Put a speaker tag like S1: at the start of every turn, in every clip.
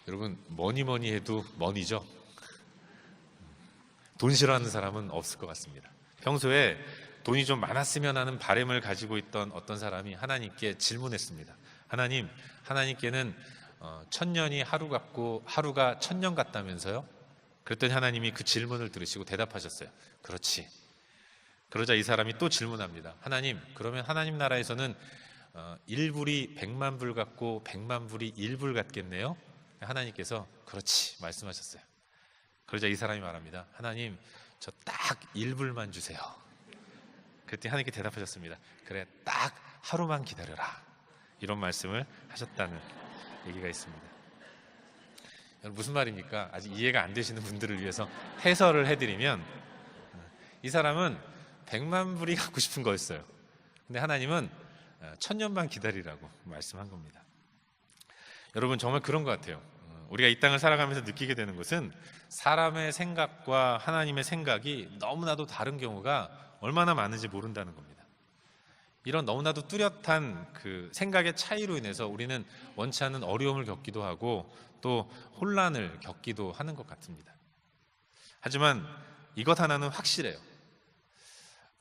S1: 여러분, 뭐니 해도 머니죠. 돈 싫어하는 사람은 없을 것 같습니다. 평소에 돈이 좀 많았으면 하는 바람을 가지고 있던 어떤 사람이 하나님께 질문했습니다. 하나님께는 1000년이 하루 같고 하루가 1000년 같다면서요? 그랬더니 하나님이 그 질문을 들으시고 대답하셨어요. 그렇지. 그러자 이 사람이 또 질문합니다. 하나님, 그러면 하나님 나라에서는 1불이 100만 불 같고 100만 불이 1불 같겠네요? 하나님께서 그렇지 말씀하셨어요. 그러자 이 사람이 말합니다. 하나님, 저 딱 1불만 주세요. 그랬더니 하나님께 대답하셨습니다. 그래, 딱 하루만 기다려라. 이런 말씀을 하셨다는 얘기가 있습니다. 여러분, 무슨 말입니까? 아직 이해가 안 되시는 분들을 위해서 해설을 해드리면, 이 사람은 100만 불이 갖고 싶은 거였어요. 근데 하나님은 1000년만 기다리라고 말씀한 겁니다. 여러분, 정말 그런 것 같아요. 우리가 이 땅을 살아가면서 느끼게 되는 것은 사람의 생각과 하나님의 생각이 너무나도 다른 경우가 얼마나 많은지 모른다는 겁니다. 이런 너무나도 뚜렷한 그 생각의 차이로 인해서 우리는 원치 않는 어려움을 겪기도 하고 또 혼란을 겪기도 하는 것 같습니다. 하지만 이것 하나는 확실해요.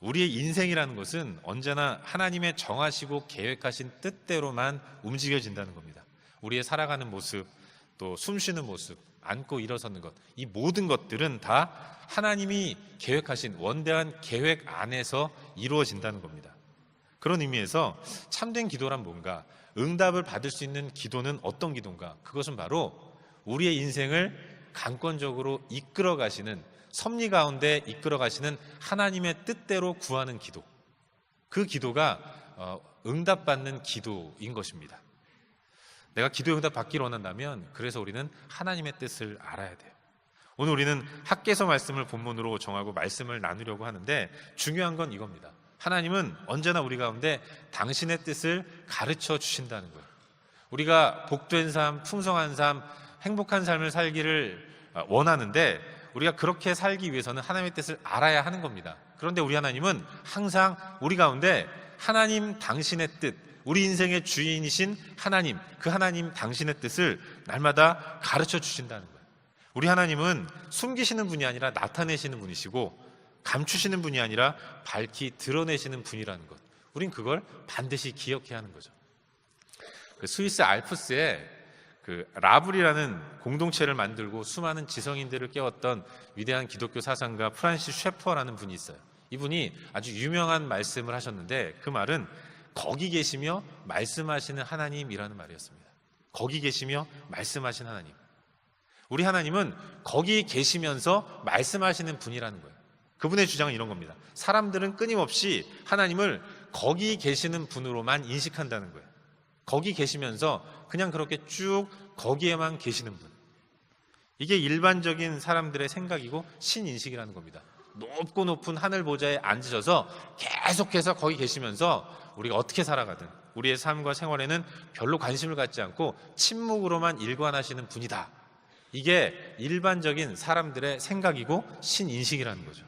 S1: 우리의 인생이라는 것은 언제나 하나님의 정하시고 계획하신 뜻대로만 움직여진다는 겁니다. 우리의 살아가는 모습, 또 숨쉬는 모습, 앉고 일어서는 것, 이 모든 것들은 다 하나님이 계획하신 원대한 계획 안에서 이루어진다는 겁니다. 그런 의미에서 참된 기도란 뭔가, 응답을 받을 수 있는 기도는 어떤 기도인가? 그것은 바로 우리의 인생을 강권적으로 이끌어 가시는, 섭리 가운데 이끌어 가시는 하나님의 뜻대로 구하는 기도, 그 기도가 응답받는 기도인 것입니다. 내가 기도 응답 받기를 원한다면 그래서 우리는 하나님의 뜻을 알아야 돼요. 오늘 우리는 학개서 말씀을 본문으로 정하고 말씀을 나누려고 하는데, 중요한 건 이겁니다. 하나님은 언제나 우리 가운데 당신의 뜻을 가르쳐 주신다는 거예요. 우리가 복된 삶, 풍성한 삶, 행복한 삶을 살기를 원하는데, 우리가 그렇게 살기 위해서는 하나님의 뜻을 알아야 하는 겁니다. 그런데 우리 하나님은 항상 우리 가운데 하나님 당신의 뜻, 우리 인생의 주인이신 하나님, 그 하나님 당신의 뜻을 날마다 가르쳐 주신다는 거예요. 우리 하나님은 숨기시는 분이 아니라 나타내시는 분이시고, 감추시는 분이 아니라 밝히 드러내시는 분이라는 것, 우린 그걸 반드시 기억해야 하는 거죠. 그 스위스 알프스에 그 라블이라는 공동체를 만들고 수많은 지성인들을 깨웠던 위대한 기독교 사상가 프란시스 셰퍼라는 분이 있어요. 이분이 아주 유명한 말씀을 하셨는데, 그 말은 거기 계시며 말씀하시는 하나님이라는 말이었습니다. 거기 계시며 말씀하시는 하나님. 우리 하나님은 거기 계시면서 말씀하시는 분이라는 거예요. 그분의 주장은 이런 겁니다. 사람들은 끊임없이 하나님을 거기 계시는 분으로만 인식한다는 거예요. 거기 계시면서 그냥 그렇게 쭉 거기에만 계시는 분. 이게 일반적인 사람들의 생각이고 신인식이라는 겁니다. 높고 높은 하늘 보좌에 앉으셔서 계속해서 거기 계시면서 우리가 어떻게 살아가든 우리의 삶과 생활에는 별로 관심을 갖지 않고 침묵으로만 일관하시는 분이다. 이게 일반적인 사람들의 생각이고 신인식이라는 거죠.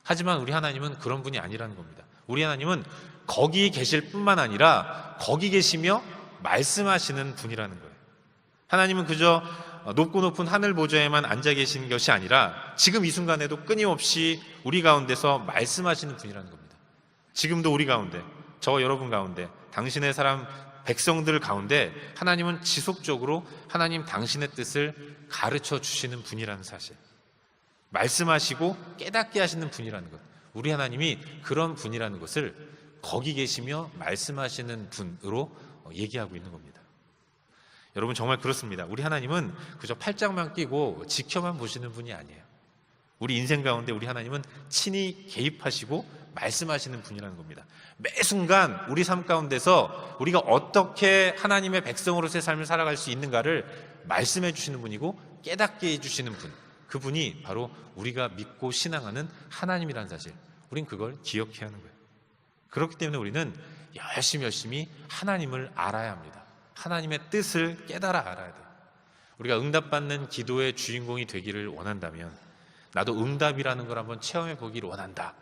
S1: 하지만 우리 하나님은 그런 분이 아니라는 겁니다. 우리 하나님은 거기 계실 뿐만 아니라 거기 계시며 말씀하시는 분이라는 거예요. 하나님은 그저 높고 높은 하늘 보좌에만 앉아 계신 것이 아니라 지금 이 순간에도 끊임없이 우리 가운데서 말씀하시는 분이라는 겁니다. 지금도 우리 가운데, 저와 여러분 가운데, 당신의 사람 백성들 가운데 하나님은 지속적으로 하나님 당신의 뜻을 가르쳐 주시는 분이라는 사실, 말씀하시고 깨닫게 하시는 분이라는 것, 우리 하나님이 그런 분이라는 것을 거기 계시며 말씀하시는 분으로 얘기하고 있는 겁니다. 여러분, 정말 그렇습니다. 우리 하나님은 그저 팔짱만 끼고 지켜만 보시는 분이 아니에요. 우리 인생 가운데 우리 하나님은 친히 개입하시고 말씀하시는 분이라는 겁니다. 매 순간 우리 삶 가운데서 우리가 어떻게 하나님의 백성으로서의 삶을 살아갈 수 있는가를 말씀해 주시는 분이고 깨닫게 해주시는 분, 그분이 바로 우리가 믿고 신앙하는 하나님이라는 사실, 우린 그걸 기억해야 하는 거예요. 그렇기 때문에 우리는 열심히 하나님을 알아야 합니다. 하나님의 뜻을 깨달아 알아야 돼요. 우리가 응답받는 기도의 주인공이 되기를 원한다면, 나도 응답이라는 걸 한번 체험해 보기를 원한다,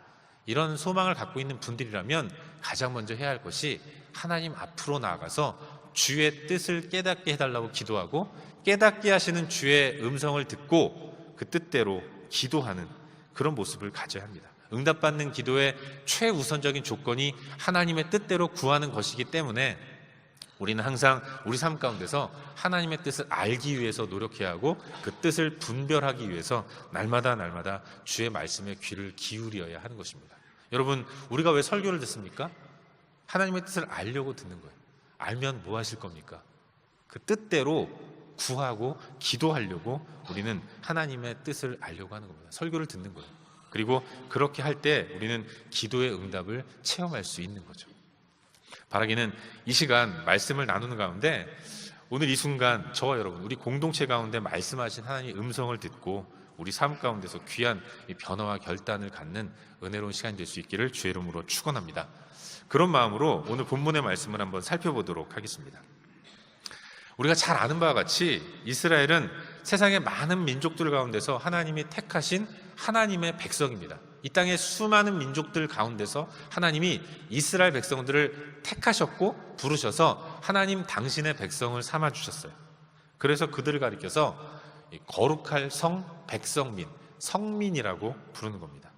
S1: 이런 소망을 갖고 있는 분들이라면 가장 먼저 해야 할 것이 하나님 앞으로 나아가서 주의 뜻을 깨닫게 해달라고 기도하고 깨닫게 하시는 주의 음성을 듣고 그 뜻대로 기도하는 그런 모습을 가져야 합니다. 응답받는 기도의 최우선적인 조건이 하나님의 뜻대로 구하는 것이기 때문에 우리는 항상 우리 삶 가운데서 하나님의 뜻을 알기 위해서 노력해야 하고 그 뜻을 분별하기 위해서 날마다 주의 말씀에 귀를 기울여야 하는 것입니다. 여러분, 우리가 왜 설교를 듣습니까? 하나님의 뜻을 알려고 듣는 거예요. 알면 뭐 하실 겁니까? 그 뜻대로 구하고 기도하려고 우리는 하나님의 뜻을 알려고 하는 겁니다. 설교를 듣는 거예요. 그리고 그렇게 할 때 우리는 기도의 응답을 체험할 수 있는 거죠. 바라기는 이 시간 말씀을 나누는 가운데 오늘 이 순간 저와 여러분 우리 공동체 가운데 말씀하신 하나님의 음성을 듣고 우리 삶 가운데서 귀한 변화와 결단을 갖는 은혜로운 시간이 될 수 있기를 주의 이름으로 축원합니다. 그런 마음으로 오늘 본문의 말씀을 한번 살펴보도록 하겠습니다. 우리가 잘 아는 바와 같이 이스라엘은 세상의 많은 민족들 가운데서 하나님이 택하신 하나님의 백성입니다. 이 땅의 수많은 민족들 가운데서 하나님이 이스라엘 백성들을 택하셨고 부르셔서 하나님 당신의 백성을 삼아주셨어요. 그래서 그들을 가리켜서 거룩할 성 백성민, 성민이라고 부르는 겁니다.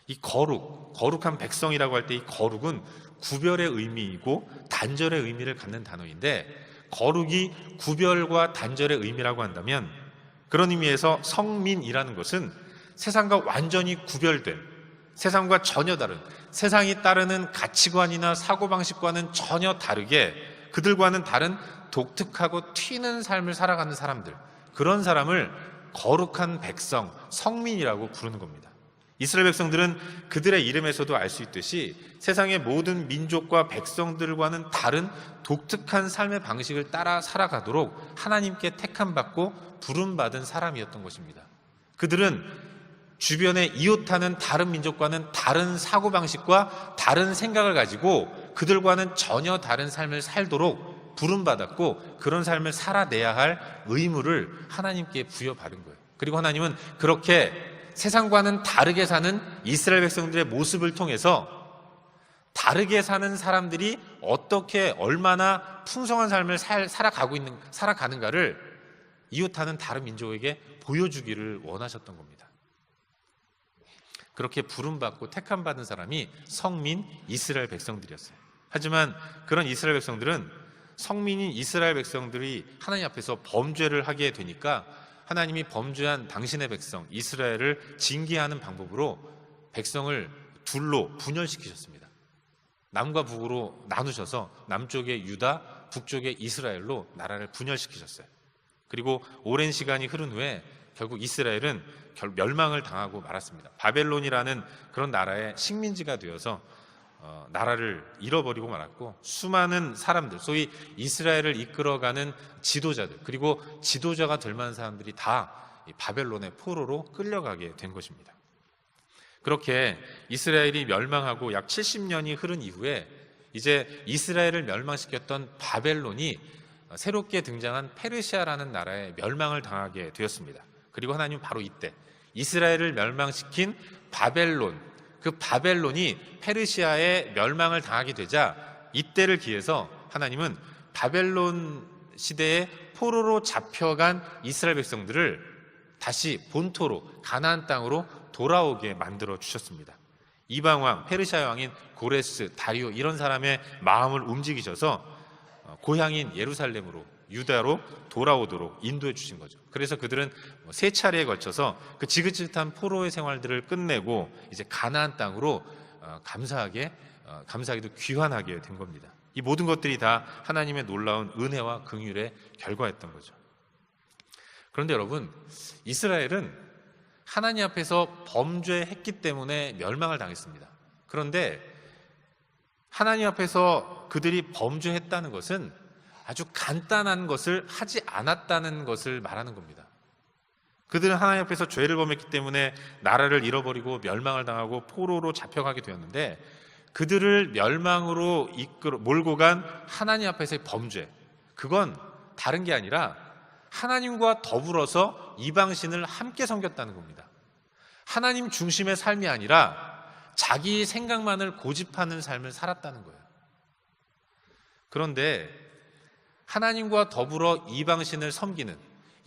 S1: 이 거룩한 백성이라고 할 때 이 거룩은 구별의 의미이고 단절의 의미를 갖는 단어인데, 거룩이 구별과 단절의 의미라고 한다면 그런 의미에서 성민이라는 것은 세상과 완전히 구별된, 세상과 전혀 다른, 세상이 따르는 가치관이나 사고방식과는 전혀 다르게 그들과는 다른 독특하고 튀는 삶을 살아가는 사람들, 그런 사람을 거룩한 백성, 성민이라고 부르는 겁니다. 이스라엘 백성들은 그들의 이름에서도 알 수 있듯이 세상의 모든 민족과 백성들과는 다른 독특한 삶의 방식을 따라 살아가도록 하나님께 택함받고 부름받은 사람이었던 것입니다. 그들은 주변에 이웃하는 다른 민족과는 다른 사고방식과 다른 생각을 가지고 그들과는 전혀 다른 삶을 살도록 부름받았고 그런 삶을 살아내야 할 의무를 하나님께 부여받은 거예요. 그리고 하나님은 그렇게 세상과는 다르게 사는 이스라엘 백성들의 모습을 통해서 다르게 사는 사람들이 어떻게 얼마나 풍성한 삶을 살아가는가를 이웃하는 다른 민족에게 보여주기를 원하셨던 겁니다. 그렇게 부름받고 택함받은 사람이 성민 이스라엘 백성들이었어요. 하지만 그런 이스라엘 백성들은 성민인 이스라엘 백성들이 하나님 앞에서 범죄를 하게 되니까 하나님이 범죄한 당신의 백성 이스라엘을 징계하는 방법으로 백성을 둘로 분열시키셨습니다. 남과 북으로 나누셔서 남쪽의 유다, 북쪽의 이스라엘로 나라를 분열시키셨어요. 그리고 오랜 시간이 흐른 후에 결국 이스라엘은 멸망을 당하고 말았습니다. 바벨론이라는 그런 나라의 식민지가 되어서 나라를 잃어버리고 말았고, 수많은 사람들, 소위 이스라엘을 이끌어가는 지도자들, 그리고 지도자가 될 만한 사람들이 다 바벨론의 포로로 끌려가게 된 것입니다. 그렇게 이스라엘이 멸망하고 약 70년이 흐른 이후에 이제 이스라엘을 멸망시켰던 바벨론이 새롭게 등장한 페르시아라는 나라에 멸망을 당하게 되었습니다. 그리고 하나님은 바로 이때 이스라엘을 멸망시킨 바벨론, 그 바벨론이 페르시아에 멸망을 당하게 되자 이때를 기해서 하나님은 바벨론 시대에 포로로 잡혀간 이스라엘 백성들을 다시 본토로 가나안 땅으로 돌아오게 만들어 주셨습니다. 이방 왕, 페르시아 왕인 고레스, 다리오 이런 사람의 마음을 움직이셔서 고향인 예루살렘으로, 유다로 돌아오도록 인도해 주신 거죠. 그래서 그들은 세 차례에 걸쳐서 그 지긋지긋한 포로의 생활들을 끝내고 이제 가나안 땅으로 감사하게도 귀환하게 된 겁니다. 이 모든 것들이 다 하나님의 놀라운 은혜와 긍휼의 결과였던 거죠. 그런데 여러분, 이스라엘은 하나님 앞에서 범죄했기 때문에 멸망을 당했습니다. 그런데 하나님 앞에서 그들이 범죄했다는 것은 아주 간단한 것을 하지 않았다는 것을 말하는 겁니다. 그들은 하나님 앞에서 죄를 범했기 때문에 나라를 잃어버리고 멸망을 당하고 포로로 잡혀가게 되었는데, 그들을 멸망으로 몰고 간 하나님 앞에서의 범죄, 그건 다른 게 아니라 하나님과 더불어서 이방신을 함께 섬겼다는 겁니다. 하나님 중심의 삶이 아니라 자기 생각만을 고집하는 삶을 살았다는 거예요. 그런데 하나님과 더불어 이방신을 섬기는,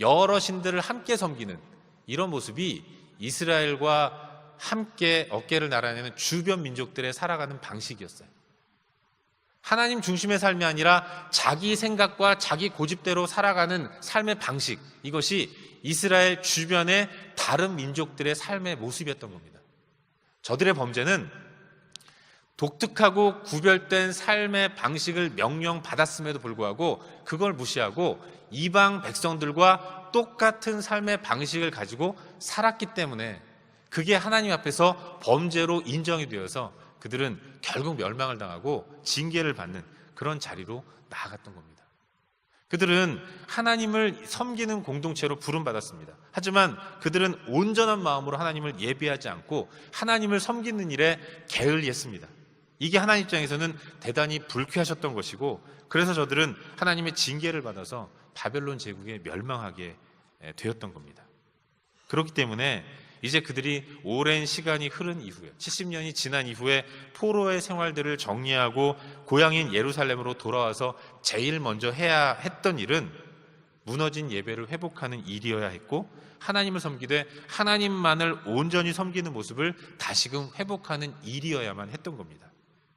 S1: 여러 신들을 함께 섬기는 이런 모습이 이스라엘과 함께 어깨를 나란히하는 주변 민족들의 살아가는 방식이었어요. 하나님 중심의 삶이 아니라 자기 생각과 자기 고집대로 살아가는 삶의 방식, 이것이 이스라엘 주변의 다른 민족들의 삶의 모습이었던 겁니다. 저들의 범죄는 독특하고 구별된 삶의 방식을 명령받았음에도 불구하고 그걸 무시하고 이방 백성들과 똑같은 삶의 방식을 가지고 살았기 때문에 그게 하나님 앞에서 범죄로 인정이 되어서 그들은 결국 멸망을 당하고 징계를 받는 그런 자리로 나아갔던 겁니다. 그들은 하나님을 섬기는 공동체로 부름받았습니다. 하지만 그들은 온전한 마음으로 하나님을 예배하지 않고 하나님을 섬기는 일에 게을리했습니다. 이게 하나님 입장에서는 대단히 불쾌하셨던 것이고, 그래서 저들은 하나님의 징계를 받아서 바벨론 제국에 멸망하게 되었던 겁니다. 그렇기 때문에 이제 그들이 오랜 시간이 흐른 이후에, 70년이 지난 이후에 포로의 생활들을 정리하고 고향인 예루살렘으로 돌아와서 제일 먼저 해야 했던 일은 무너진 예배를 회복하는 일이어야 했고, 하나님을 섬기되 하나님만을 온전히 섬기는 모습을 다시금 회복하는 일이어야만 했던 겁니다.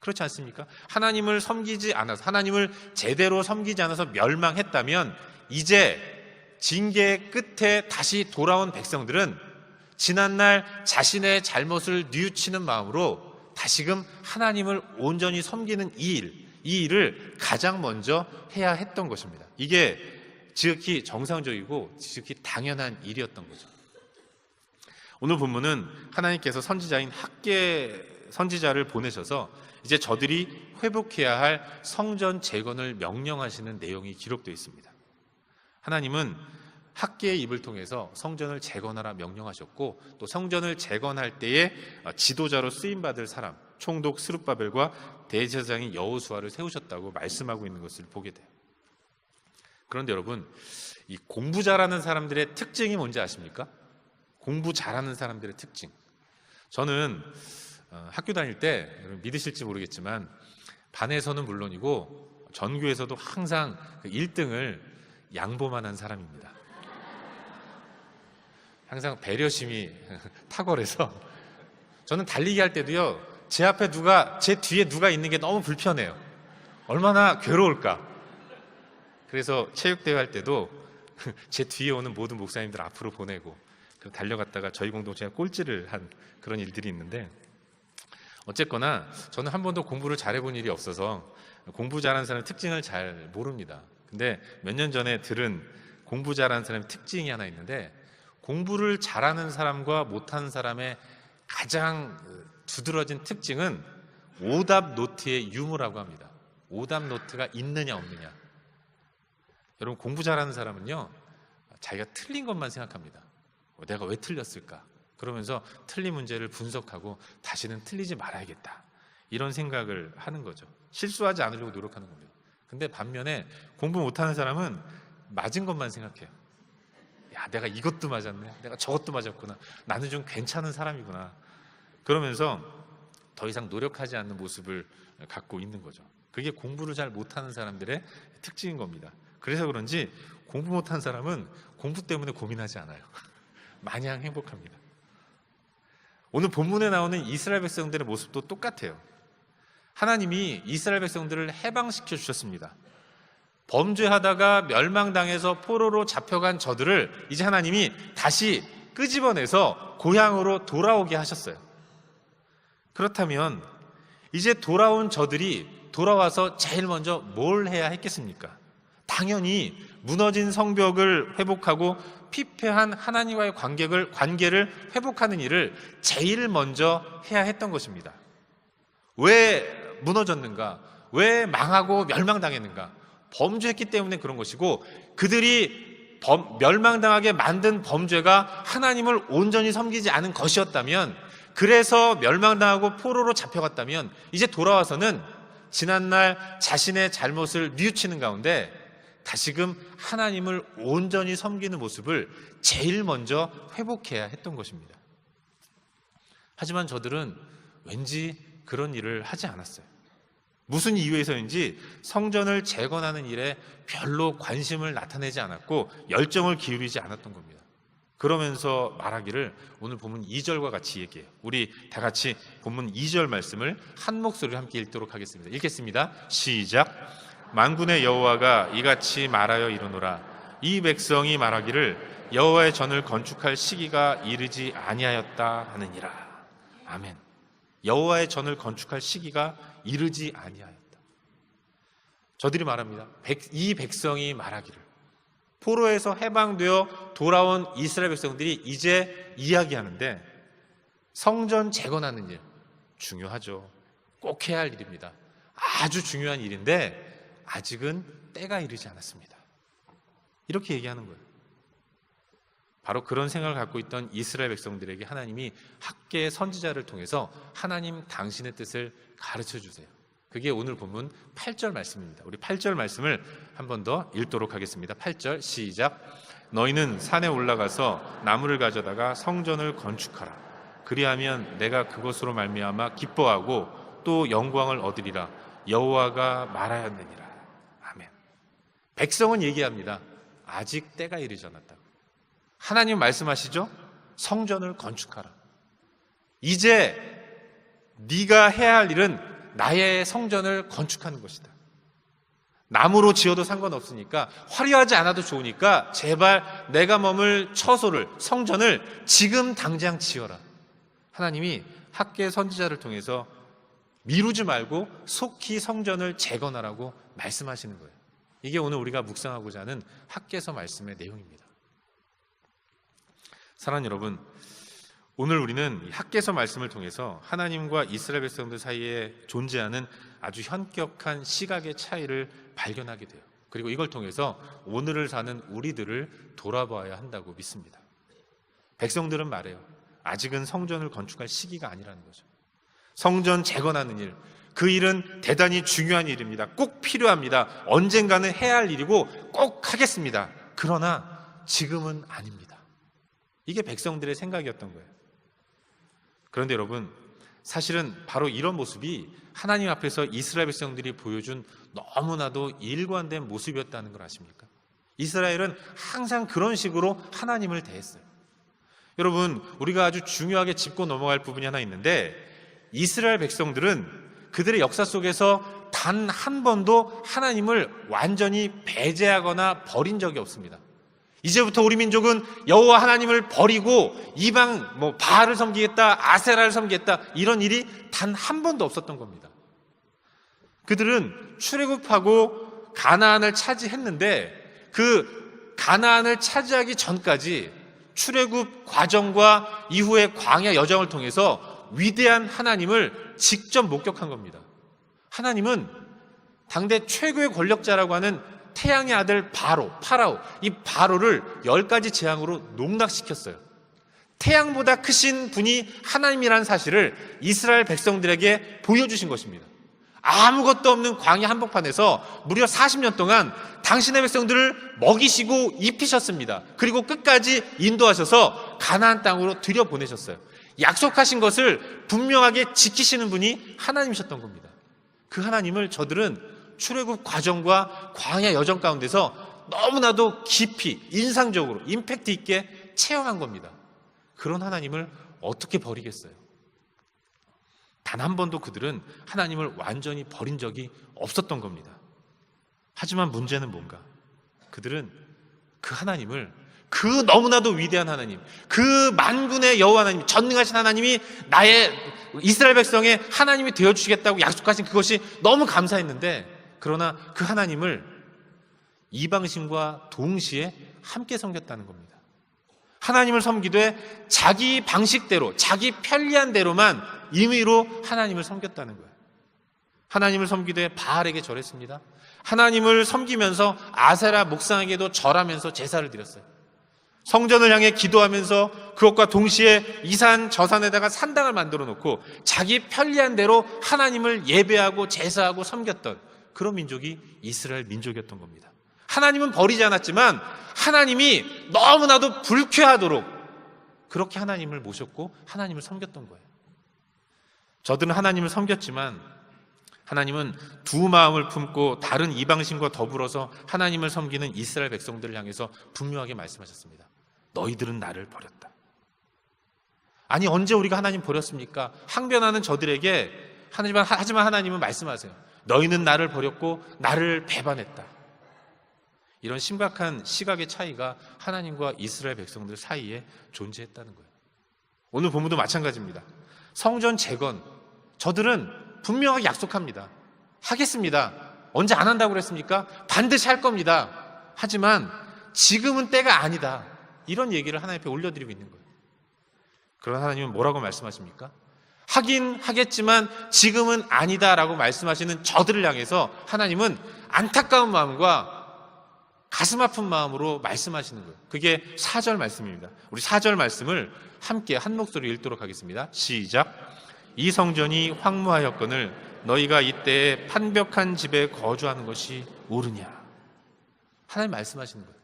S1: 그렇지 않습니까? 하나님을 섬기지 않아서, 하나님을 제대로 섬기지 않아서 멸망했다면 이제 징계의 끝에 다시 돌아온 백성들은 지난날 자신의 잘못을 뉘우치는 마음으로 다시금 하나님을 온전히 섬기는 이 일을 가장 먼저 해야 했던 것입니다. 이게 지극히 정상적이고 지극히 당연한 일이었던 거죠. 오늘 본문은 하나님께서 선지자인 학개 선지자를 보내셔서 이제 저들이 회복해야 할 성전 재건을 명령하시는 내용이 기록되어 있습니다. 하나님은 학개의 입을 통해서 성전을 재건하라 명령하셨고, 또 성전을 재건할 때에 지도자로 쓰임받을 사람, 총독 스룹바벨과 대제사장인 여호수아를 세우셨다고 말씀하고 있는 것을 보게 돼요. 그런데 여러분, 이 공부 잘하는 사람들의 특징이 뭔지 아십니까? 공부 잘하는 사람들의 특징. 저는 학교 다닐 때, 믿으실지 모르겠지만 반에서는 물론이고 전교에서도 항상 1등을 양보만 한 사람입니다. 항상 배려심이 탁월해서 저는 달리기 할 때도요, 제 앞에 제 뒤에 누가 있는 게 너무 불편해요. 얼마나 괴로울까. 그래서 체육대회 할 때도 제 뒤에 오는 모든 목사님들 앞으로 보내고 달려갔다가 저희 공동체가 꼴찌를 한 그런 일들이 있는데, 어쨌거나 저는 한 번도 공부를 잘해본 일이 없어서 공부 잘하는 사람의 특징을 잘 모릅니다. 근데 몇 년 전에 들은 공부 잘하는 사람의 특징이 하나 있는데, 공부를 잘하는 사람과 못하는 사람의 가장 두드러진 특징은 오답 노트의 유무라고 합니다. 오답 노트가 있느냐 없느냐. 여러분, 공부 잘하는 사람은요, 자기가 틀린 것만 생각합니다. 내가 왜 틀렸을까? 그러면서 틀린 문제를 분석하고 다시는 틀리지 말아야겠다, 이런 생각을 하는 거죠. 실수하지 않으려고 노력하는 겁니다. 근데 반면에 공부 못하는 사람은 맞은 것만 생각해요. 야, 내가 이것도 맞았네, 내가 저것도 맞았구나, 나는 좀 괜찮은 사람이구나, 그러면서 더 이상 노력하지 않는 모습을 갖고 있는 거죠. 그게 공부를 잘 못하는 사람들의 특징인 겁니다. 그래서 그런지 공부 못한 사람은 공부 때문에 고민하지 않아요. 마냥 행복합니다. 오늘 본문에 나오는 이스라엘 백성들의 모습도 똑같아요. 하나님이 이스라엘 백성들을 해방시켜 주셨습니다. 범죄하다가 멸망당해서 포로로 잡혀간 저들을 이제 하나님이 다시 끄집어내서 고향으로 돌아오게 하셨어요. 그렇다면 이제 돌아온 저들이 돌아와서 제일 먼저 뭘 해야 했겠습니까? 당연히 무너진 성벽을 회복하고 피폐한 하나님과의 관계를 회복하는 일을 제일 먼저 해야 했던 것입니다. 왜 무너졌는가? 왜 망하고 멸망당했는가? 범죄했기 때문에 그런 것이고, 그들이 멸망당하게 만든 범죄가 하나님을 온전히 섬기지 않은 것이었다면, 그래서 멸망당하고 포로로 잡혀갔다면 이제 돌아와서는 지난날 자신의 잘못을 뉘우치는 가운데 다시금 하나님을 온전히 섬기는 모습을 제일 먼저 회복해야 했던 것입니다. 하지만 저들은 왠지 그런 일을 하지 않았어요. 무슨 이유에서인지 성전을 재건하는 일에 별로 관심을 나타내지 않았고 열정을 기울이지 않았던 겁니다. 그러면서 말하기를 오늘 본문 2절과 같이 얘기해요. 우리 다 같이 본문 2절 말씀을 한 목소리로 함께 읽도록 하겠습니다. 읽겠습니다. 시작. 만군의 여호와가 이같이 말하여 이르노라. 이 백성이 말하기를 여호와의 전을 건축할 시기가 이르지 아니하였다 하느니라. 아멘. 여호와의 전을 건축할 시기가 이르지 아니하였다. 저들이 말합니다. 이 백성이 말하기를, 포로에서 해방되어 돌아온 이스라엘 백성들이 이제 이야기하는데 성전 재건하는 일 중요하죠. 꼭 해야 할 일입니다. 아주 중요한 일인데 아직은 때가 이르지 않았습니다. 이렇게 얘기하는 거예요. 바로 그런 생각을 갖고 있던 이스라엘 백성들에게 하나님이 학개의 선지자를 통해서 하나님 당신의 뜻을 가르쳐 주세요. 그게 오늘 본문 8절 말씀입니다. 우리 8절 말씀을 한 번 더 읽도록 하겠습니다. 8절 시작. 너희는 산에 올라가서 나무를 가져다가 성전을 건축하라. 그리하면 내가 그것으로 말미암아 기뻐하고 또 영광을 얻으리라. 여호와가 말하였느니라. 아멘. 백성은 얘기합니다. 아직 때가 이르지 않았다고. 하나님 말씀하시죠? 성전을 건축하라. 이제 네가 해야 할 일은 나의 성전을 건축하는 것이다. 나무로 지어도 상관없으니까, 화려하지 않아도 좋으니까 제발 내가 머물 처소를, 성전을 지금 당장 지어라. 하나님이 학개 선지자를 통해서 미루지 말고 속히 성전을 재건하라고 말씀하시는 거예요. 이게 오늘 우리가 묵상하고자 하는 학개서 말씀의 내용입니다. 사랑하는 여러분, 오늘 우리는 학개서 말씀을 통해서 하나님과 이스라엘 백성들 사이에 존재하는 아주 현격한 시각의 차이를 발견하게 돼요. 그리고 이걸 통해서 오늘을 사는 우리들을 돌아봐야 한다고 믿습니다. 백성들은 말해요. 아직은 성전을 건축할 시기가 아니라는 거죠. 성전 재건하는 일, 그 일은 대단히 중요한 일입니다. 꼭 필요합니다. 언젠가는 해야 할 일이고 꼭 하겠습니다. 그러나 지금은 아닙니다. 이게 백성들의 생각이었던 거예요. 그런데 여러분, 사실은 바로 이런 모습이 하나님 앞에서 이스라엘 백성들이 보여준 너무나도 일관된 모습이었다는 걸 아십니까? 이스라엘은 항상 그런 식으로 하나님을 대했어요. 여러분, 우리가 아주 중요하게 짚고 넘어갈 부분이 하나 있는데, 이스라엘 백성들은 그들의 역사 속에서 단 한 번도 하나님을 완전히 배제하거나 버린 적이 없습니다. 이제부터 우리 민족은 여호와 하나님을 버리고 이방 바알을 섬기겠다, 아세라를 섬기겠다, 이런 일이 단 한 번도 없었던 겁니다. 그들은 출애굽하고 가나안을 차지했는데 그 가나안을 차지하기 전까지 출애굽 과정과 이후의 광야 여정을 통해서 위대한 하나님을 직접 목격한 겁니다. 하나님은 당대 최고의 권력자라고 하는 태양의 아들 파라오, 이 바로를 10가지 재앙으로 농락시켰어요. 태양보다 크신 분이 하나님이라는 사실을 이스라엘 백성들에게 보여주신 것입니다. 아무것도 없는 광야 한복판에서 무려 40년 동안 당신의 백성들을 먹이시고 입히셨습니다. 그리고 끝까지 인도하셔서 가나안 땅으로 들여보내셨어요. 약속하신 것을 분명하게 지키시는 분이 하나님이셨던 겁니다. 그 하나님을 저들은 출애굽 과정과 광야 여정 가운데서 너무나도 깊이, 인상적으로, 임팩트 있게 체험한 겁니다. 그런 하나님을 어떻게 버리겠어요? 단 한 번도 그들은 하나님을 완전히 버린 적이 없었던 겁니다. 하지만 문제는 뭔가? 그들은 그 하나님을, 그 너무나도 위대한 하나님, 그 만군의 여호와 하나님, 전능하신 하나님이 나의 이스라엘 백성의 하나님이 되어주시겠다고 약속하신 그것이 너무 감사했는데, 그러나 그 하나님을 이방신과 동시에 함께 섬겼다는 겁니다. 하나님을 섬기되 자기 방식대로, 자기 편리한 대로만 임의로 하나님을 섬겼다는 거예요. 하나님을 섬기되 바알에게 절했습니다. 하나님을 섬기면서 아세라 목상에게도 절하면서 제사를 드렸어요. 성전을 향해 기도하면서 그것과 동시에 이 산 저 산에다가 산당을 만들어 놓고 자기 편리한 대로 하나님을 예배하고 제사하고 섬겼던 그런 민족이 이스라엘 민족이었던 겁니다. 하나님은 버리지 않았지만 하나님이 너무나도 불쾌하도록 그렇게 하나님을 모셨고 하나님을 섬겼던 거예요. 저들은 하나님을 섬겼지만 하나님은 두 마음을 품고 다른 이방신과 더불어서 하나님을 섬기는 이스라엘 백성들을 향해서 분명하게 말씀하셨습니다. 너희들은 나를 버렸다. 아니, 언제 우리가 하나님 버렸습니까? 항변하는 저들에게 하지만 하나님은 말씀하세요. 너희는 나를 버렸고 나를 배반했다. 이런 심각한 시각의 차이가 하나님과 이스라엘 백성들 사이에 존재했다는 거예요. 오늘 본문도 마찬가지입니다. 성전 재건, 저들은 분명하게 약속합니다. 하겠습니다. 언제 안 한다고 그랬습니까? 반드시 할 겁니다. 하지만 지금은 때가 아니다. 이런 얘기를 하나님 앞에 올려드리고 있는 거예요. 그러나 하나님은 뭐라고 말씀하십니까? 하긴 하겠지만 지금은 아니다라고 말씀하시는 저들을 향해서 하나님은 안타까운 마음과 가슴 아픈 마음으로 말씀하시는 거예요. 그게 4절 말씀입니다. 우리 4절 말씀을 함께 한 목소리로 읽도록 하겠습니다. 시작. 이 성전이 황무하였거늘 너희가 이때에 판벽한 집에 거주하는 것이 옳으냐. 하나님 말씀하시는 거예요.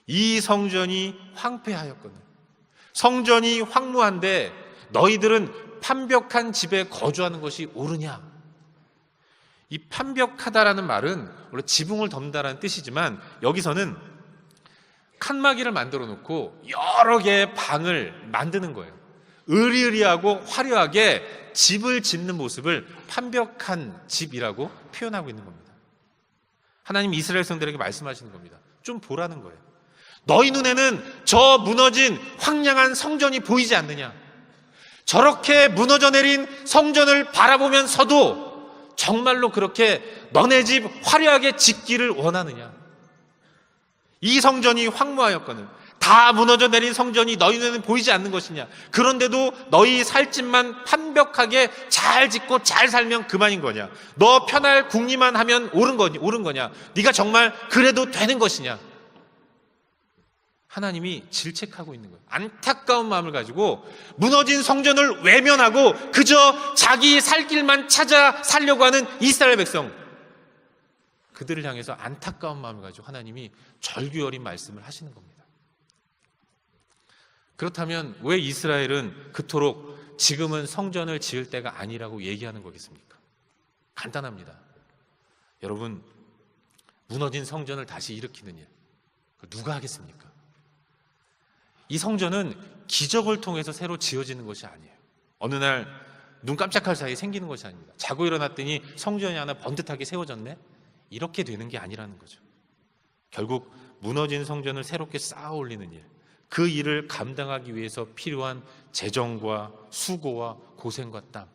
S1: 이 성전이 황폐하였거늘, 성전이 황무한데 너희들은 판벽한 집에 거주하는 것이 옳으냐. 이 판벽하다라는 말은 원래 지붕을 덮는다라는 뜻이지만 여기서는 칸막이를 만들어 놓고 여러 개의 방을 만드는 거예요. 으리으리하고 화려하게 집을 짓는 모습을 판벽한 집이라고 표현하고 있는 겁니다. 하나님 이스라엘 백성들에게 말씀하시는 겁니다. 좀 보라는 거예요. 너희 눈에는 저 무너진 황량한 성전이 보이지 않느냐? 저렇게 무너져 내린 성전을 바라보면서도 정말로 그렇게 너네 집 화려하게 짓기를 원하느냐? 이 성전이 황무하였거늘 다 무너져 내린 성전이 너희 눈에는 보이지 않는 것이냐? 그런데도 너희 살 집만 판벽하게 잘 짓고 잘 살면 그만인 거냐? 너 편할 궁리만 하면 옳은 거냐? 네가 정말 그래도 되는 것이냐? 하나님이 질책하고 있는 거예요. 안타까운 마음을 가지고 무너진 성전을 외면하고 그저 자기 살 길만 찾아 살려고 하는 이스라엘 백성, 그들을 향해서 안타까운 마음을 가지고 하나님이 절규어린 말씀을 하시는 겁니다. 그렇다면 왜 이스라엘은 그토록 지금은 성전을 지을 때가 아니라고 얘기하는 거겠습니까? 간단합니다. 여러분, 무너진 성전을 다시 일으키는 일, 누가 하겠습니까? 이 성전은 기적을 통해서 새로 지어지는 것이 아니에요. 어느 날 눈 깜짝할 사이에 생기는 것이 아닙니다. 자고 일어났더니 성전이 하나 번듯하게 세워졌네? 이렇게 되는 게 아니라는 거죠. 결국 무너진 성전을 새롭게 쌓아 올리는 일, 그 일을 감당하기 위해서 필요한 재정과 수고와 고생과 땀,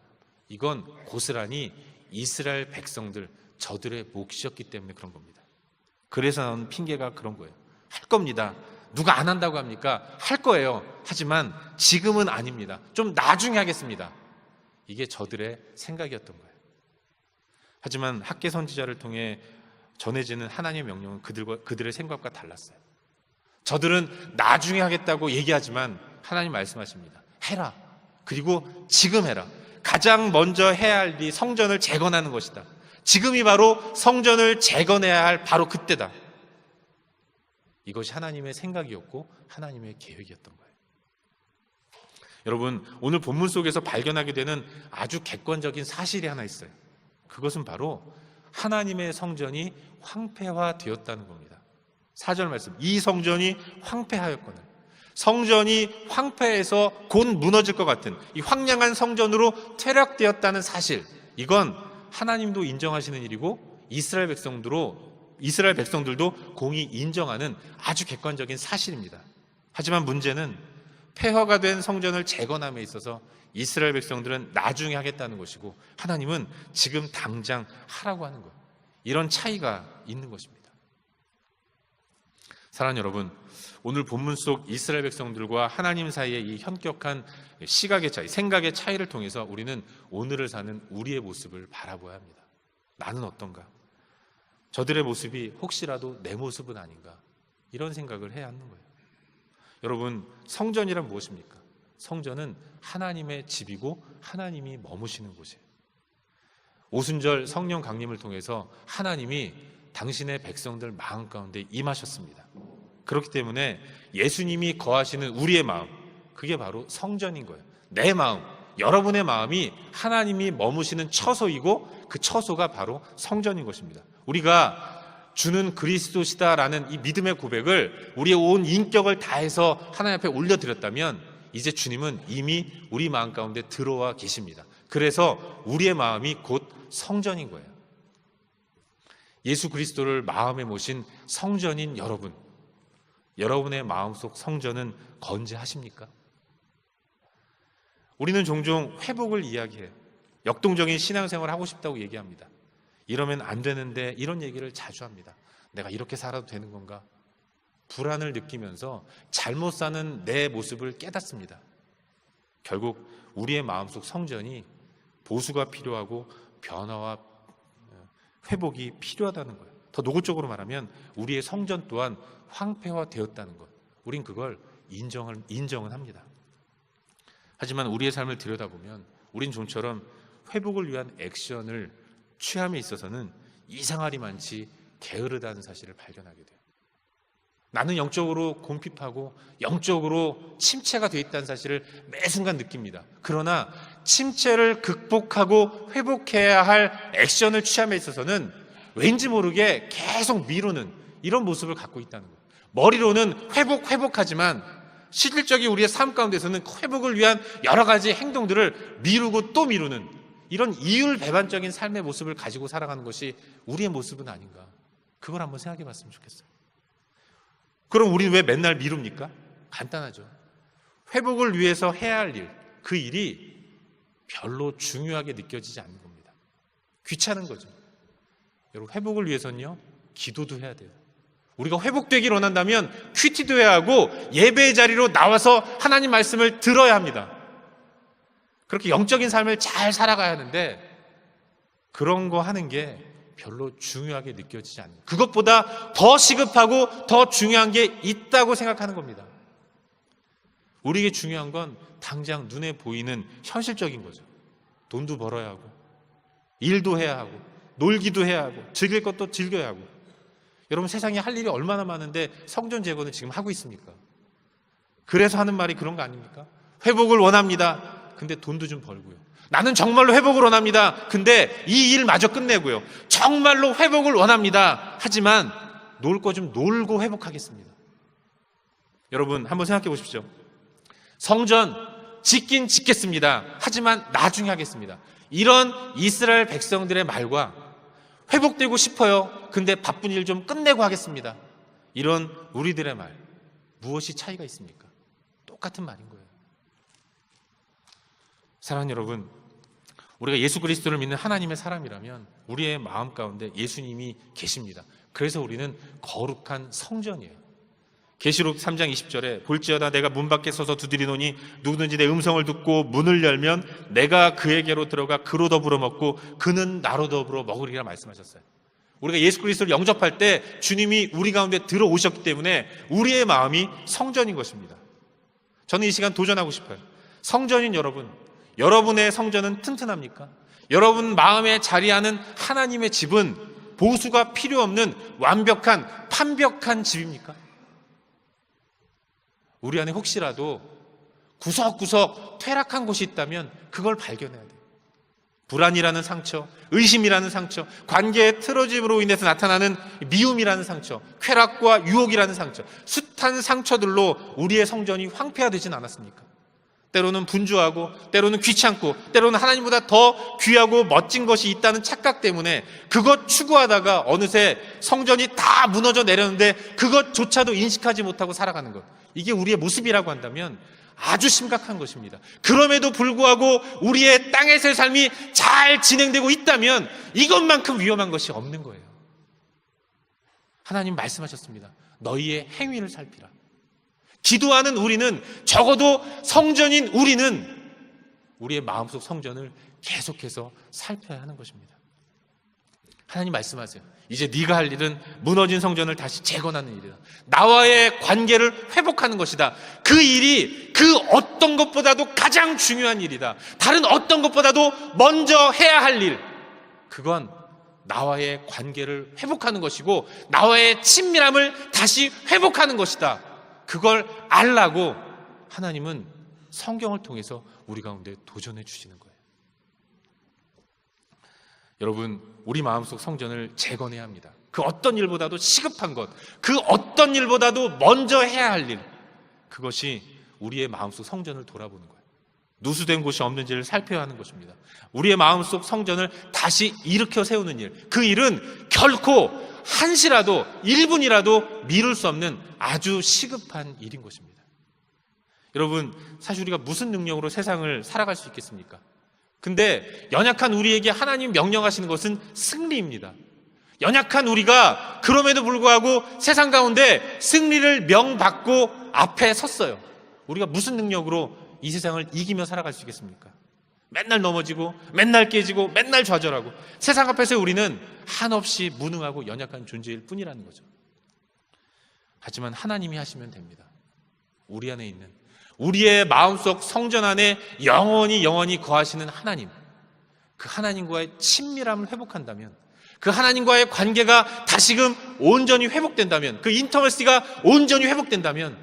S1: 이건 고스란히 이스라엘 백성들, 저들의 몫이었기 때문에 그런 겁니다. 그래서 나오는 핑계가 그런 거예요. 할 겁니다. 누가 안 한다고 합니까? 할 거예요. 하지만 지금은 아닙니다. 좀 나중에 하겠습니다. 이게 저들의 생각이었던 거예요. 하지만 학개 선지자를 통해 전해지는 하나님의 명령은 그들의 생각과 달랐어요. 저들은 나중에 하겠다고 얘기하지만 하나님 말씀하십니다. 해라. 그리고 지금 해라. 가장 먼저 해야 할 일이 성전을 재건하는 것이다. 지금이 바로 성전을 재건해야 할 바로 그때다. 이것이 하나님의 생각이었고 하나님의 계획이었던 거예요. 여러분, 오늘 본문 속에서 발견하게 되는 아주 객관적인 사실이 하나 있어요. 그것은 바로 하나님의 성전이 황폐화되었다는 겁니다. 4절 말씀, 이 성전이 황폐하였거늘, 성전이 황폐해서 곧 무너질 것 같은 이 황량한 성전으로 퇴락되었다는 사실, 이건 하나님도 인정하시는 일이고 이스라엘 백성들도 공히 인정하는 아주 객관적인 사실입니다. 하지만 문제는 폐허가 된 성전을 재건함에 있어서 이스라엘 백성들은 나중에 하겠다는 것이고 하나님은 지금 당장 하라고 하는 것, 이런 차이가 있는 것입니다. 사랑하는 여러분, 오늘 본문 속 이스라엘 백성들과 하나님 사이의 이 현격한 시각의 차이, 생각의 차이를 통해서 우리는 오늘을 사는 우리의 모습을 바라봐야 합니다. 나는 어떤가? 저들의 모습이 혹시라도 내 모습은 아닌가? 이런 생각을 해야 하는 거예요. 여러분, 성전이란 무엇입니까? 성전은 하나님의 집이고 하나님이 머무시는 곳이에요. 오순절 성령 강림을 통해서 하나님이 당신의 백성들 마음 가운데 임하셨습니다. 그렇기 때문에 예수님이 거하시는 우리의 마음, 그게 바로 성전인 거예요. 내 마음, 여러분의 마음이 하나님이 머무시는 처소이고 그 처소가 바로 성전인 것입니다. 우리가 주는 그리스도시다라는 이 믿음의 고백을 우리의 온 인격을 다해서 하나님 앞에 올려드렸다면 이제 주님은 이미 우리 마음 가운데 들어와 계십니다. 그래서 우리의 마음이 곧 성전인 거예요. 예수 그리스도를 마음에 모신 성전인 여러분, 여러분의 마음속 성전은 건재하십니까? 우리는 종종 회복을 이야기해요. 역동적인 신앙생활을 하고 싶다고 얘기합니다. 이러면 안 되는데 이런 얘기를 자주 합니다. 내가 이렇게 살아도 되는 건가? 불안을 느끼면서 잘못 사는 내 모습을 깨닫습니다. 결국 우리의 마음속 성전이 보수가 필요하고 변화와 회복이 필요하다는 거예요. 더 노골적으로 말하면 우리의 성전 또한 황폐화되었다는 것. 우린 그걸 인정은 합니다. 하지만 우리의 삶을 들여다보면 우린 좀처럼 회복을 위한 액션을 취함에 있어서는 이상하리 많지 게으르다는 사실을 발견하게 돼요. 나는 영적으로 곰핍하고 영적으로 침체가 되어 있다는 사실을 매 순간 느낍니다. 그러나 침체를 극복하고 회복해야 할 액션을 취함에 있어서는 왠지 모르게 계속 미루는 이런 모습을 갖고 있다는 거예요. 머리로는 회복하지만 실질적인 우리의 삶 가운데서는 회복을 위한 여러 가지 행동들을 미루고 또 미루는 이런 이율배반적인 삶의 모습을 가지고 살아가는 것이 우리의 모습은 아닌가. 그걸 한번 생각해 봤으면 좋겠어요. 그럼 우리는 왜 맨날 미룹니까? 간단하죠. 회복을 위해서 해야 할 일, 그 일이 별로 중요하게 느껴지지 않는 겁니다. 귀찮은 거죠. 여러분, 회복을 위해서는요, 기도도 해야 돼요. 우리가 회복되기를 원한다면 큐티도 해야 하고 예배의 자리로 나와서 하나님 말씀을 들어야 합니다. 그렇게 영적인 삶을 잘 살아가야 하는데 그런 거 하는 게 별로 중요하게 느껴지지 않는, 그것보다 더 시급하고 더 중요한 게 있다고 생각하는 겁니다. 우리에게 중요한 건 당장 눈에 보이는 현실적인 거죠. 돈도 벌어야 하고 일도 해야 하고 놀기도 해야 하고 즐길 것도 즐겨야 하고. 여러분, 세상에 할 일이 얼마나 많은데 성전 재건을 지금 하고 있습니까? 그래서 하는 말이 그런 거 아닙니까? 회복을 원합니다. 근데 돈도 좀 벌고요. 나는 정말로 회복을 원합니다. 근데 이 일마저 끝내고요. 정말로 회복을 원합니다. 하지만 놀 거 좀 놀고 회복하겠습니다. 여러분, 한번 생각해 보십시오. 성전 짓긴 짓겠습니다. 하지만 나중에 하겠습니다. 이런 이스라엘 백성들의 말과 회복되고 싶어요. 근데 바쁜 일 좀 끝내고 하겠습니다. 이런 우리들의 말, 무엇이 차이가 있습니까? 똑같은 말인 거예요. 사랑하는 여러분, 우리가 예수 그리스도를 믿는 하나님의 사람이라면 우리의 마음 가운데 예수님이 계십니다. 그래서 우리는 거룩한 성전이에요. 계시록 3장 20절에 볼지어다 내가 문 밖에 서서 두드리노니 누구든지 내 음성을 듣고 문을 열면 내가 그에게로 들어가 그로 더불어 먹고 그는 나로 더불어 먹으리라 말씀하셨어요. 우리가 예수 그리스도를 영접할 때 주님이 우리 가운데 들어오셨기 때문에 우리의 마음이 성전인 것입니다. 저는 이 시간 도전하고 싶어요. 성전인 여러분, 여러분의 성전은 튼튼합니까? 여러분 마음에 자리하는 하나님의 집은 보수가 필요 없는 완벽한 판벽한 집입니까? 우리 안에 혹시라도 구석구석 퇴락한 곳이 있다면 그걸 발견해야 돼요. 불안이라는 상처, 의심이라는 상처, 관계의 틀어짐으로 인해서 나타나는 미움이라는 상처, 쾌락과 유혹이라는 상처, 숱한 상처들로 우리의 성전이 황폐화되진 않았습니까? 때로는 분주하고 때로는 귀찮고 때로는 하나님보다 더 귀하고 멋진 것이 있다는 착각 때문에 그것 추구하다가 어느새 성전이 다 무너져 내렸는데 그것조차도 인식하지 못하고 살아가는 것, 이게 우리의 모습이라고 한다면 아주 심각한 것입니다. 그럼에도 불구하고 우리의 땅에서의 삶이 잘 진행되고 있다면 이것만큼 위험한 것이 없는 거예요. 하나님 말씀하셨습니다. 너희의 행위를 살피라. 기도하는 우리는, 적어도 성전인 우리는 우리의 마음속 성전을 계속해서 살펴야 하는 것입니다. 하나님 말씀하세요. 이제 네가 할 일은 무너진 성전을 다시 재건하는 일이다. 나와의 관계를 회복하는 것이다. 그 일이 그 어떤 것보다도 가장 중요한 일이다. 다른 어떤 것보다도 먼저 해야 할 일, 그건 나와의 관계를 회복하는 것이고 나와의 친밀함을 다시 회복하는 것이다. 그걸 알라고 하나님은 성경을 통해서 우리 가운데 도전해 주시는 거예요. 여러분, 우리 마음속 성전을 재건해야 합니다. 그 어떤 일보다도 시급한 것, 그 어떤 일보다도 먼저 해야 할 일, 그것이 우리의 마음속 성전을 돌아보는 거예요. 누수된 곳이 없는지를 살펴야 하는 것입니다. 우리의 마음속 성전을 다시 일으켜 세우는 일, 그 일은 결코 한시라도 1분이라도 미룰 수 없는 아주 시급한 일인 것입니다. 여러분, 사실 우리가 무슨 능력으로 세상을 살아갈 수 있겠습니까? 근데 연약한 우리에게 하나님 명령하시는 것은 승리입니다. 연약한 우리가 그럼에도 불구하고 세상 가운데 승리를 명받고 앞에 섰어요. 우리가 무슨 능력으로 이 세상을 이기며 살아갈 수 있겠습니까? 맨날 넘어지고 맨날 깨지고 맨날 좌절하고 세상 앞에서 우리는 한없이 무능하고 연약한 존재일 뿐이라는 거죠. 하지만 하나님이 하시면 됩니다. 우리 안에 있는, 우리의 마음속 성전 안에 영원히 거하시는 하나님, 그 하나님과의 친밀함을 회복한다면, 그 하나님과의 관계가 다시금 온전히 회복된다면, 그 인터머시가 온전히 회복된다면,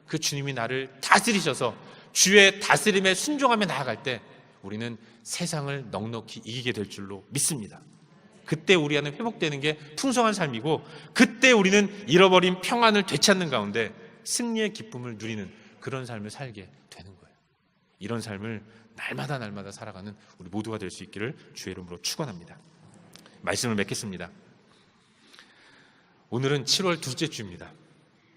S1: 그 주님이 나를 다스리셔서 주의 다스림에 순종하며 나아갈 때 우리는 세상을 넉넉히 이기게 될 줄로 믿습니다. 그때 우리 안에 회복되는 게 풍성한 삶이고, 그때 우리는 잃어버린 평안을 되찾는 가운데 승리의 기쁨을 누리는 그런 삶을 살게 되는 거예요. 이런 삶을 날마다 살아가는 우리 모두가 될 수 있기를 주의 이름으로 축원합니다. 말씀을 맺겠습니다. 오늘은 7월 둘째 주입니다.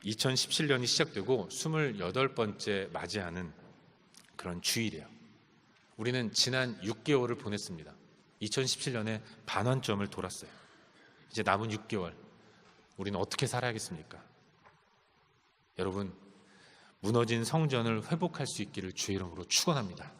S1: 2017년이 시작되고 28번째 맞이하는 그런 주일이에요. 우리는 지난 6개월을 보냈습니다. 2017년에 반환점을 돌았어요. 이제 남은 6개월 우리는 어떻게 살아야겠습니까? 여러분, 무너진 성전을 회복할 수 있기를 주의 이름으로 축원합니다.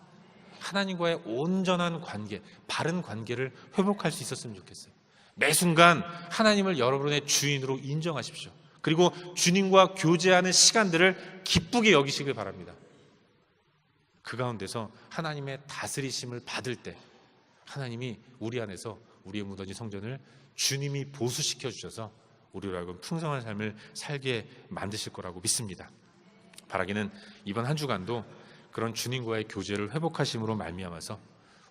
S1: 하나님과의 온전한 관계, 바른 관계를 회복할 수 있었으면 좋겠어요. 매 순간 하나님을 여러분의 주인으로 인정하십시오. 그리고 주님과 교제하는 시간들을 기쁘게 여기시길 바랍니다. 그 가운데서 하나님의 다스리심을 받을 때 하나님이 우리 안에서 우리의 무너진 성전을 주님이 보수시켜 주셔서 우리로 하여금 풍성한 삶을 살게 만드실 거라고 믿습니다. 바라기는 이번 한 주간도 그런 주님과의 교제를 회복하심으로 말미암아서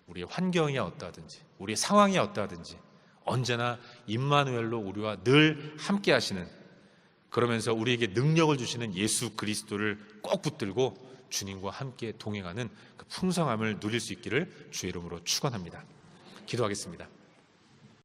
S1: 우리의 환경이 어떠하든지 우리의 상황이 어떠하든지 언제나 임마누엘로 우리와 늘 함께 하시는, 그러면서 우리에게 능력을 주시는 예수 그리스도를 꼭 붙들고 주님과 함께 동행하는 그 풍성함을 누릴 수 있기를 주의 이름으로 축원합니다. 기도하겠습니다.